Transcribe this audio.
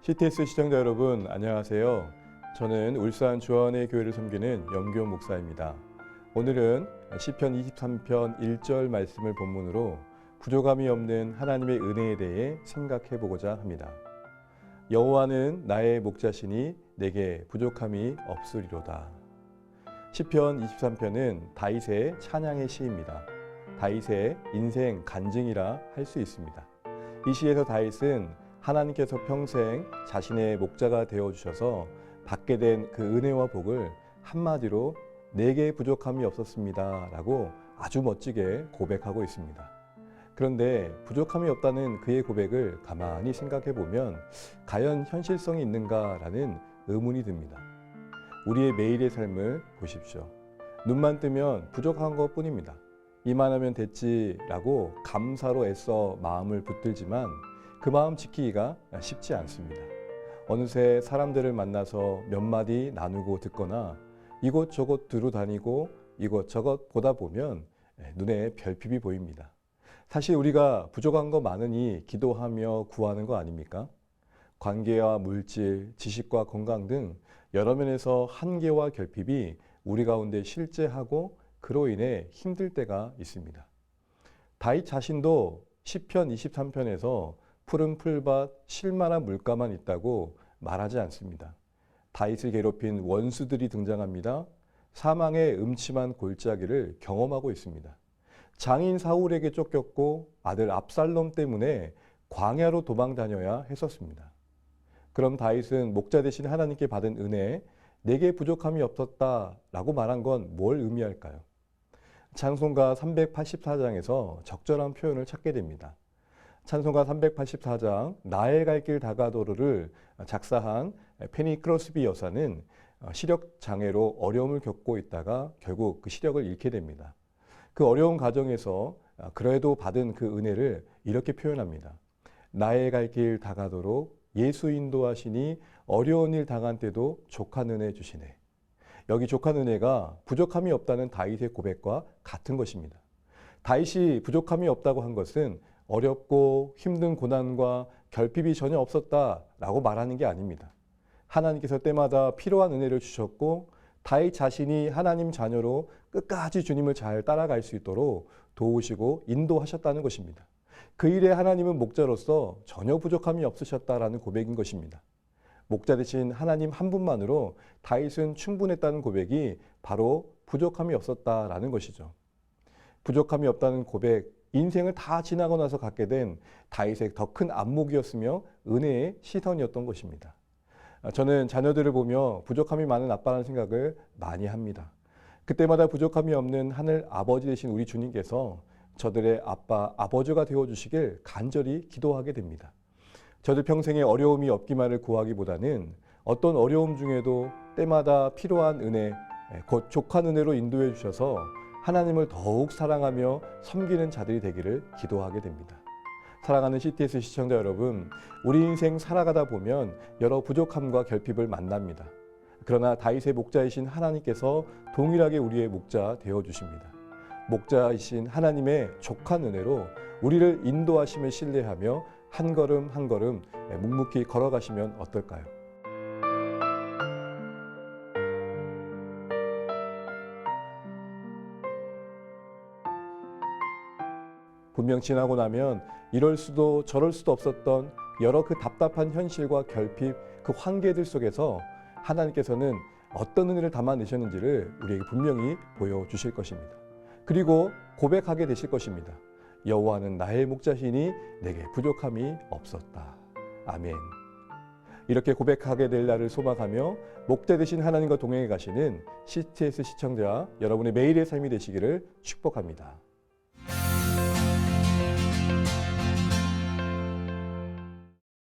CTS 시청자 여러분, 안녕하세요. 저는 울산 주안의 교회를 섬기는 염교 목사입니다. 오늘은 시편 23편 1절 말씀을 본문으로 부족함이 없는 하나님의 은혜에 대해 생각해 보고자 합니다. 여호와는 나의 목자시니 내게 부족함이 없으리로다. 시편 23편은 다윗의 찬양의 시입니다. 다윗의 인생 간증이라 할 수 있습니다. 이 시에서 다윗은 하나님께서 평생 자신의 목자가 되어주셔서 받게 된 그 은혜와 복을 한마디로 내게 부족함이 없었습니다 라고 아주 멋지게 고백하고 있습니다. 그런데 부족함이 없다는 그의 고백을 가만히 생각해 보면 과연 현실성이 있는가라는 의문이 듭니다. 우리의 매일의 삶을 보십시오. 눈만 뜨면 부족한 것 뿐입니다. 이만하면 됐지라고 감사로 애써 마음을 붙들지만 그 마음 지키기가 쉽지 않습니다. 어느새 사람들을 만나서 몇 마디 나누고 듣거나 이곳저곳 두루 다니고 이것저것 보다 보면 눈에 별빛이 보입니다. 사실 우리가 부족한 거 많으니 기도하며 구하는 거 아닙니까? 관계와 물질, 지식과 건강 등 여러 면에서 한계와 결핍이 우리 가운데 실제하고 그로 인해 힘들 때가 있습니다. 다윗 자신도 시편 23편에서 푸른 풀밭, 쉴만한 물가만 있다고 말하지 않습니다. 다윗을 괴롭힌 원수들이 등장합니다. 사망의 음침한 골짜기를 경험하고 있습니다. 장인 사울에게 쫓겼고 아들 압살롬 때문에 광야로 도망 다녀야 했었습니다. 그럼 다윗은 목자 되신 하나님께 받은 은혜, 내게 부족함이 없었다라고 말한 건 뭘 의미할까요? 찬송가 384장에서 적절한 표현을 찾게 됩니다. 찬송가 384장 나의 갈 길 다가도로를 작사한 페니 크로스비 여사는 시력 장애로 어려움을 겪고 있다가 결국 그 시력을 잃게 됩니다. 그 어려운 과정에서 그래도 받은 그 은혜를 이렇게 표현합니다. 나의 갈 길 다가도록 예수 인도하시니 어려운 일 당한 때도 족한 은혜 주시네. 여기 족한 은혜가 부족함이 없다는 다윗의 고백과 같은 것입니다. 다윗이 부족함이 없다고 한 것은 어렵고 힘든 고난과 결핍이 전혀 없었다라고 말하는 게 아닙니다. 하나님께서 때마다 필요한 은혜를 주셨고 다윗 자신이 하나님 자녀로 끝까지 주님을 잘 따라갈 수 있도록 도우시고 인도하셨다는 것입니다. 그 일에 하나님은 목자로서 전혀 부족함이 없으셨다라는 고백인 것입니다. 목자 되신 하나님 한 분만으로 다윗은 충분했다는 고백이 바로 부족함이 없었다라는 것이죠. 부족함이 없다는 고백, 인생을 다 지나고 나서 갖게 된 다윗의 더 큰 안목이었으며 은혜의 시선이었던 것입니다. 저는 자녀들을 보며 부족함이 많은 아빠라는 생각을 많이 합니다. 그때마다 부족함이 없는 하늘 아버지 되신 우리 주님께서 저들의 아빠, 아버지가 되어주시길 간절히 기도하게 됩니다. 저들 평생에 어려움이 없기만을 구하기보다는 어떤 어려움 중에도 때마다 필요한 은혜, 곧 족한 은혜로 인도해 주셔서 하나님을 더욱 사랑하며 섬기는 자들이 되기를 기도하게 됩니다. 사랑하는 CTS 시청자 여러분, 우리 인생 살아가다 보면 여러 부족함과 결핍을 만납니다. 그러나 다윗의 목자이신 하나님께서 동일하게 우리의 목자 되어주십니다. 목자이신 하나님의 족한 은혜로 우리를 인도하심을 신뢰하며 한 걸음 한 걸음 묵묵히 걸어가시면 어떨까요? 분명 지나고 나면 이럴 수도 저럴 수도 없었던 여러 그 답답한 현실과 결핍, 그 한계들 속에서 하나님께서는 어떤 은혜를 담아내셨는지를 우리에게 분명히 보여주실 것입니다. 그리고 고백하게 되실 것입니다. 여호와는 나의 목자시니 내게 부족함이 없었다. 아멘. 이렇게 고백하게 될 날을 소망하며 목자 되신 하나님과 동행해 가시는 CTS 시청자 여러분의 매일의 삶이 되시기를 축복합니다.